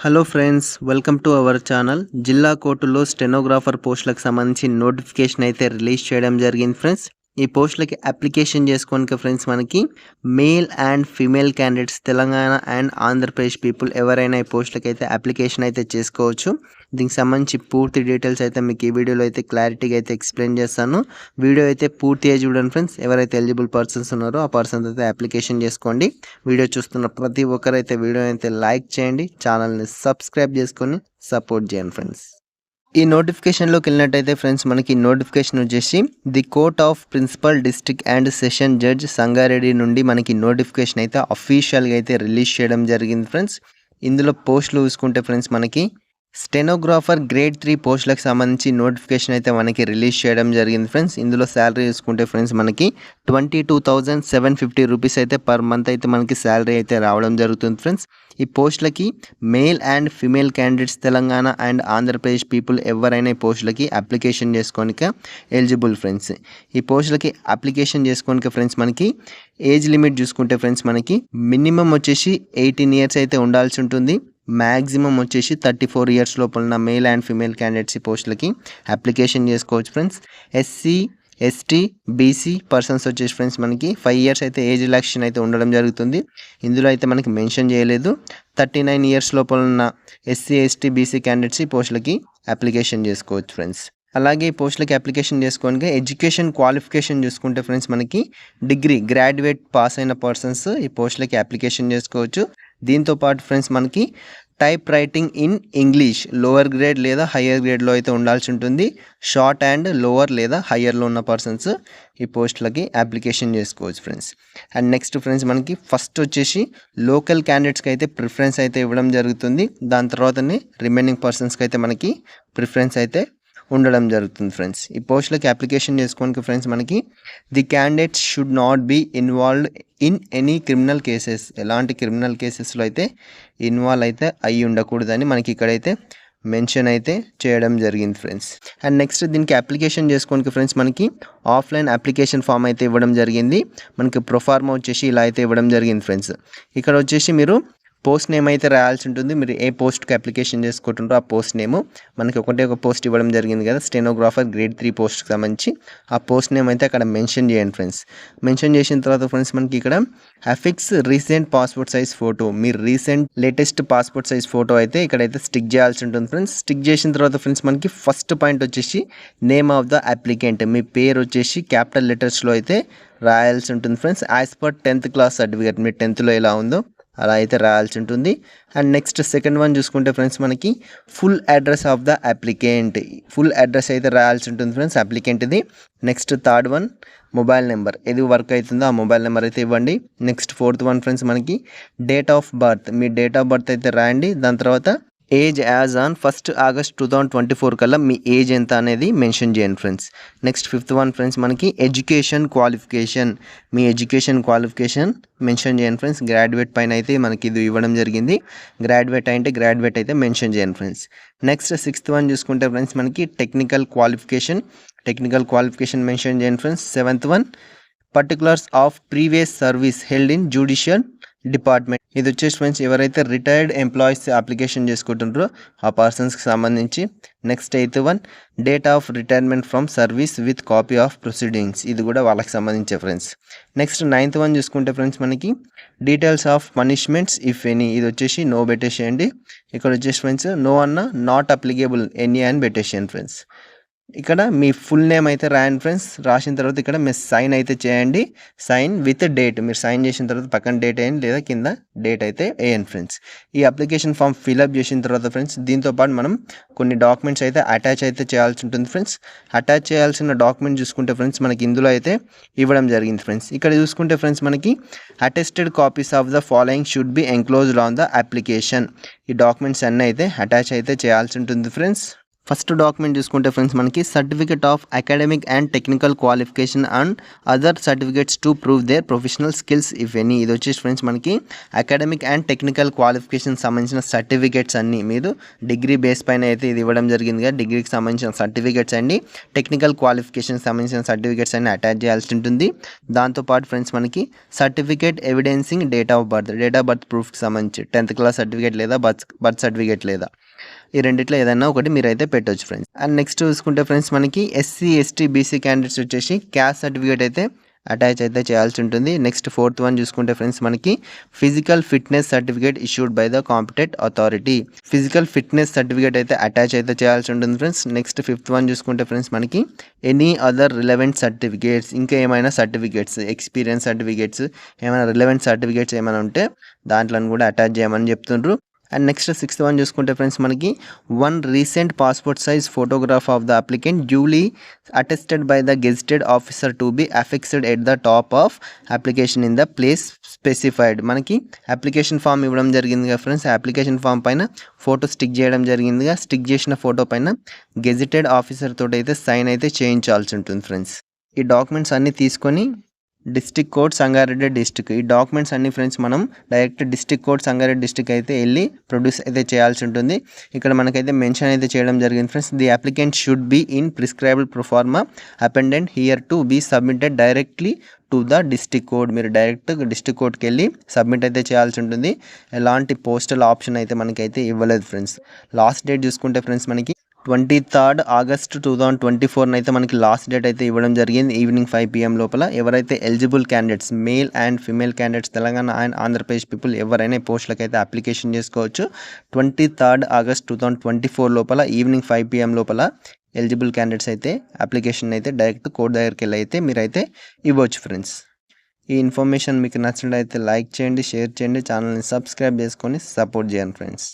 Hello friends, welcome to our channel. జిల్లా కోర్టులో stenographer పోస్టులకు సంబంధించి నోటిఫికేషన్ అయితే రిలీజ్ చేయడం జరిగింది ఫ్రెండ్స్. ఈ పోస్టులకి అప్లికేషన్ చేసుకోనికి ఫ్రెండ్స్ మనకి male and female candidates Telangana and Andhra Pradesh people ఎవరైనా ఈ పోస్టులకి అయితే అప్లికేషన్ అయితే చేసుకోవచ్చు. దీనికి సంబంధించి పూర్తి డీటెయిల్స్ అయితే మీకు ఈ వీడియోలో అయితే క్లారిటీగా అయితే ఎక్స్ప్లెయిన్ చేస్తాను. వీడియో అయితే పూర్తిగా చూడండి ఫ్రెండ్స్. ఎవరైతే ఎలిజిబుల్ పర్సన్స్ ఉన్నారో ఆ పర్సన్స్ అయితే అప్లికేషన్ చేసుకోండి. వీడియో చూస్తున్న ప్రతి ఒక్కరైతే వీడియో అయితే లైక్ చేయండి, ఛానల్ని సబ్స్క్రైబ్ చేసుకొని సపోర్ట్ చేయండి ఫ్రెండ్స్. ఈ నోటిఫికేషన్లోకి వెళ్ళినట్టయితే ఫ్రెండ్స్ మనకి నోటిఫికేషన్ వచ్చేసి the court of principal district and session judge Sangareddy నుండి మనకి నోటిఫికేషన్ అయితే అఫీషియల్గా అయితే రిలీజ్ చేయడం జరిగింది ఫ్రెండ్స్. ఇందులో పోస్టులు చూసుకుంటే ఫ్రెండ్స్ మనకి స్టెనోగ్రాఫర్ గ్రేడ్ 3 పోస్టులకు సంబంధించి నోటిఫికేషన్ అయితే మనకి రిలీజ్ చేయడం జరిగింది ఫ్రెండ్స్. ఇందులో శాలరీ చూసుకుంటే ఫ్రెండ్స్ మనకి 22,750 రూపీస్ అయితే పర్ మంత్ అయితే మనకి శాలరీ అయితే రావడం జరుగుతుంది ఫ్రెండ్స్. ఈ పోస్టులకి male and female candidates Telangana and Andhra Pradesh people ఎవరైనా ఈ పోస్టులకి అప్లికేషన్ చేసుకోనిక ఎలిజిబుల్ ఫ్రెండ్స్. ఈ పోస్టులకి అప్లికేషన్ చేసుకోనిక ఫ్రెండ్స్ మనకి ఏజ్ లిమిట్ చూసుకుంటే ఫ్రెండ్స్ మనకి మినిమం వచ్చేసి 18 ఇయర్స్ అయితే ఉండాల్సి ఉంటుంది. మ్యాక్సిమం వచ్చేసి 34 ఇయర్స్ లోపల ఉన్న మేల్ అండ్ ఫీమేల్ క్యాండిడేట్స్ ఈ పోస్టులకి అప్లికేషన్ చేసుకోవచ్చు friends. SC, ST, BC persons వచ్చేసి ఫ్రెండ్స్ మనకి 5 ఇయర్స్ అయితే ఏజ్ రిలాక్సేషన్ అయితే ఉండడం జరుగుతుంది. ఇందులో అయితే మనకి మెన్షన్ చేయలేదు. 39 ఇయర్స్ లోపల ఉన్న ఎస్సీ, ఎస్టీ, బీసీ క్యాండిడేట్స్ ఈ పోస్టులకి అప్లికేషన్ చేసుకోవచ్చు ఫ్రెండ్స్. అలాగే ఈ పోస్టులకి అప్లికేషన్ చేసుకోనికి ఎడ్యుకేషన్ క్వాలిఫికేషన్ చూసుకుంటే ఫ్రెండ్స్ మనకి డిగ్రీ గ్రాడ్యుయేట్ పాస్ అయిన పర్సన్స్ ఈ పోస్టులకి అప్లికేషన్ చేసుకోవచ్చు. దీంతో పాటు ఫ్రెండ్స్ మనకి type writing in English lower grade లేదా హయ్యర్ గ్రేడ్లో అయితే ఉండాల్సి ఉంటుంది. షార్ట్ అండ్ లోవర్ లేదా హయ్యర్లో ఉన్న పర్సన్స్ ఈ పోస్టులకి అప్లికేషన్ చేసుకోవచ్చు ఫ్రెండ్స్. అండ్ నెక్స్ట్ ఫ్రెండ్స్ మనకి ఫస్ట్ వచ్చేసి లోకల్ క్యాండిడేట్స్కి అయితే ప్రిఫరెన్స్ అయితే ఇవ్వడం జరుగుతుంది. దాని తర్వాతనే రిమైనింగ్ పర్సన్స్కి అయితే మనకి ప్రిఫరెన్స్ అయితే ఉండడం జరుగుతుంది ఫ్రెండ్స్. ఈ పోస్టులకి అప్లికేషన్ చేసుకోనికి ఫ్రెండ్స్ మనకి the candidates should not be involved in any criminal cases, ఎలాంటి క్రిమినల్ కేసెస్లో అయితే ఇన్వాల్వ్ అయితే అయ్యి ఉండకూడదని మనకి ఇక్కడైతే మెన్షన్ అయితే చేయడం జరిగింది ఫ్రెండ్స్. అండ్ నెక్స్ట్ దీనికి అప్లికేషన్ చేసుకోనికి ఫ్రెండ్స్ మనకి ఆఫ్లైన్ అప్లికేషన్ ఫామ్ అయితే ఇవ్వడం జరిగింది. మనకి ప్రొఫార్మా వచ్చేసి ఇలా అయితే ఇవ్వడం జరిగింది ఫ్రెండ్స్. ఇక్కడ వచ్చేసి మీరు పోస్ట్ నేమ్ అయితే రాయాల్సి ఉంటుంది. మీరు ఏ పోస్ట్కి అప్లికేషన్ చేసుకుంటుంటారో ఆ పోస్ట్ నేమ్ మనకి ఒక పోస్ట్ ఇవ్వడం జరిగింది కదా, స్టెనోగ్రాఫర్ గ్రేడ్ 3 పోస్ట్కి సంబంధించి ఆ పోస్ట్ నేమ్ అయితే అక్కడ మెన్షన్ చేయండి ఫ్రెండ్స్. మెన్షన్ చేసిన తర్వాత ఫ్రెండ్స్ మనకి ఇక్కడ affix recent passport size photo, మీరు recent latest passport size photo అయితే ఇక్కడైతే స్టిక్ చేయాల్సి ఉంటుంది ఫ్రెండ్స్. స్టిక్ చేసిన తర్వాత ఫ్రెండ్స్ మనకి ఫస్ట్ పాయింట్ వచ్చేసి నేమ్ ఆఫ్ ద అప్లికెంట్, మీ పేరు వచ్చేసి క్యాపిటల్ లెటర్స్లో అయితే రాయాల్సి ఉంటుంది friends. As per 10th class certificate, మీరు 10thలో ఎలా ఉందో అలా అయితే రాయాల్సి ఉంటుంది. అండ్ నెక్స్ట్ సెకండ్ వన్ చూసుకుంటే ఫ్రెండ్స్ మనకి full address of the applicant, full address అయితే రాయాల్సి ఉంటుంది ఫ్రెండ్స్ అప్లికెంట్ది. Next third one mobile number, ఏది వర్క్ అవుతుందో ఆ మొబైల్ నెంబర్ అయితే ఇవ్వండి. నెక్స్ట్ ఫోర్త్ వన్ ఫ్రెండ్స్ మనకి date of birth, me date of birth అయితే రాయండి. దాని తర్వాత age as on 1st August 2024 కల్లా మీ ఏజ్ ఎంత అనేది మెన్షన్ చేయండి friends. Next fifth one friends మనకి ఎడ్యుకేషన్ క్వాలిఫికేషన్, మీ ఎడ్యుకేషన్ క్వాలిఫికేషన్ మెన్షన్ చేయండి ఫ్రెండ్స్. గ్రాడ్యుయేట్ పైన అయితే మనకి ఇది ఇవ్వడం జరిగింది. గ్రాడ్యుయేట్ అంటే గ్రాడ్యుయేట్ అయితే మెన్షన్ చేయండి ఫ్రెండ్స్. నెక్స్ట్ సిక్స్త్ వన్ చూసుకుంటే ఫ్రెండ్స్ మనకి టెక్నికల్ క్వాలిఫికేషన్ మెన్షన్ చేయండి friends. Seventh one particulars of previous service held in judicial department, ఇది వచ్చేసి ఫ్రెండ్స్ ఎవరైతే రిటైర్డ్ ఎంప్లాయీస్ అప్లికేషన్ చేసుకుంటుంటారో ఆ పర్సన్స్కి సంబంధించి. Next eighth one date of retirement from service with copy of proceedings, ఇది కూడా వాళ్ళకి సంబంధించే ఫ్రెండ్స్. నెక్స్ట్ నైన్త్ వన్ చూసుకుంటే ఫ్రెండ్స్ మనకి details of punishments if any, ఇది వచ్చేసి నో పెట్టేసేయండి. ఇక్కడ వచ్చేసి ఫ్రెండ్స్ నో అన్న నాట్ అప్లికేబుల్ ఎనీ అని పెట్టేసేయండి ఫ్రెండ్స్. ఇక్కడ మీ ఫుల్ నేమ్ అయితే రాయండి ఫ్రెండ్స్. రాసిన తర్వాత ఇక్కడ మీరు సైన్ అయితే చేయండి, సైన్ విత్ డేట్, మీరు సైన్ చేసిన తర్వాత పక్కన డేట్ వేయండి లేదా కింద డేట్ అయితే వేయండి ఫ్రెండ్స్. ఈ అప్లికేషన్ ఫామ్ ఫిల్అప్ చేసిన తర్వాత ఫ్రెండ్స్ దీంతోపాటు మనం కొన్ని డాక్యుమెంట్స్ అయితే అటాచ్ అయితే చేయాల్సి ఉంటుంది ఫ్రెండ్స్. అటాచ్ చేయాల్సిన డాక్యుమెంట్ చూసుకుంటే ఫ్రెండ్స్ మనకి ఇందులో అయితే ఇవ్వడం జరిగింది ఫ్రెండ్స్. ఇక్కడ చూసుకుంటే ఫ్రెండ్స్ మనకి attested copies of the following should be enclosed on the application, ఈ డాక్యుమెంట్స్ అన్నీ అయితే అటాచ్ అయితే చేయాల్సి ఉంటుంది ఫ్రెండ్స్. ఫస్ట్ డాక్యుమెంట్ చూసుకుంటే ఫ్రెండ్స్ మనకి certificate of academic and technical qualification and other certificates to prove their professional skills if any. ఇది వచ్చేసి ఫ్రెండ్స్ మనకి అకాడమిక్ అండ్ టెక్నికల్ క్వాలిఫికేషన్ సంబంధించిన సర్టిఫికేట్స్ అన్ని మీరు డిగ్రీ బేస్ పైన అయితే ఇది ఇవ్వడం జరిగింది కదా, డిగ్రీకి సంబంధించిన సర్టిఫికేట్స్ అండి, టెక్నికల్ క్వాలిఫికేషన్ సంబంధించిన సర్టిఫికేట్స్ అన్ని అటాచ్ చేయాల్సి ఉంటుంది. దాంతోపాటు ఫ్రెండ్స్ మనకి సర్టిఫికేట్ ఎవిడెన్సింగ్ డేట్ ఆఫ్ బర్త్ ప్రూఫ్కి సంబంధించి 10th క్లాస్ సర్టిఫికేట్ లేదా బర్త్ సర్టిఫికేట్ లేదా ఈ రెండిట్లో ఏదైనా ఒకటి మీరైతే పెట్టవచ్చు ఫ్రెండ్స్. అండ్ నెక్స్ట్ చూసుకుంటే ఫ్రెండ్స్ మనకి ఎస్సీ ఎస్టీ బీసీ క్యాండిడేట్స్ వచ్చేసి క్యాస్ట్ సర్టిఫికేట్ అయితే అటాచ్ అయితే చేయాల్సి ఉంటుంది. నెక్స్ట్ 4th వన్ చూసుకుంటే ఫ్రెండ్స్ మనకి physical fitness certificate issued by the competent authority, physical fitness certificate అయితే అటాచ్ అయితే చేయాల్సి ఉంటుంది ఫ్రెండ్స్. నెక్స్ట్ 5th వన్ చూసుకుంటే ఫ్రెండ్స్ మనకి ఎనీ అదర్ రిలవెంట్ సర్టిఫికేట్స్, ఇంకా ఏమైనా సర్టిఫికేట్స్ ఎక్స్పీరియన్స్ సర్టిఫికేట్స్ ఏమైనా రిలవెంట్ సర్టిఫికేట్స్ ఏమైనా ఉంటే దాంట్లో కూడా అటాచ్ చేయమని చెప్తుండ్రు. అండ్ నెక్స్ట్ 6th వన్ చూసుకుంటే ఫ్రెండ్స్ మనకి 1 recent passport size photograph of the applicant duly attested by the gazetted officer to be affixed at the top of application in the place specified. మనకి application form ఇవ్వడం జరిగింది కదా friends, application form పైన photo stick చేయడం జరిగిందిగా, stick చేసిన photo పైన gazetted officer తోటి అయితే సైన్ అయితే చేయించాల్సి ఉంటుంది ఫ్రెండ్స్. ఈ డాక్యుమెంట్స్ అన్నీ తీసుకొని డిస్ట్రిక్ట్ కోర్ట్ సంగారెడ్డి డిస్ట్రిక్ట్, ఈ డాక్యుమెంట్స్ అన్ని ఫ్రెండ్స్ మనం direct district court Sangareddy district అయితే వెళ్ళి ప్రొడ్యూస్ అయితే చేయాల్సి ఉంటుంది. ఇక్కడ మనకైతే మెన్షన్ అయితే చేయడం జరిగింది friends, the applicant should be in prescribed proforma appended here to be submitted directly to the district court. మీరు డైరెక్ట్ డిస్ట్రిక్ట్ కోర్ట్కి వెళ్ళి సబ్మిట్ అయితే చేయాల్సి ఉంటుంది. ఎలాంటి పోస్టల్ ఆప్షన్ అయితే మనకైతే ఇవ్వలేదు ఫ్రెండ్స్. లాస్ట్ డేట్ చూసుకుంటే ఫ్రెండ్స్ మనకి 23rd ఆగస్ట్ 2024 అయితే మనకి లాస్ట్ డేట్ అయితే ఇవ్వడం జరిగింది ఈవినింగ్ 5 PM లోపల. ఎవరైతే eligible candidates male and female candidates Telangana and Andhra Pradesh people ఎవరైనా పోస్టులకు అయితే అప్లికేషన్ చేసుకోవచ్చు. 23rd ఆగస్ట్ 2024 లోపల ఈవినింగ్ 5 PM లోపల ఎలిజిబుల్ క్యాండిడేట్స్ అయితే అప్లికేషన్ అయితే డైరెక్ట్ కోర్ట్ దగ్గరికి వెళ్ళి అయితే మీరైతే ఇవ్వచ్చు ఫ్రెండ్స్. ఈ ఇన్ఫర్మేషన్ మీకు నచ్చినట్లయితే లైక్ చేయండి, షేర్ చేయండి, ఛానల్ని సబ్స్క్రైబ్ చేసుకొని సపోర్ట్ చేయండి ఫ్రెండ్స్.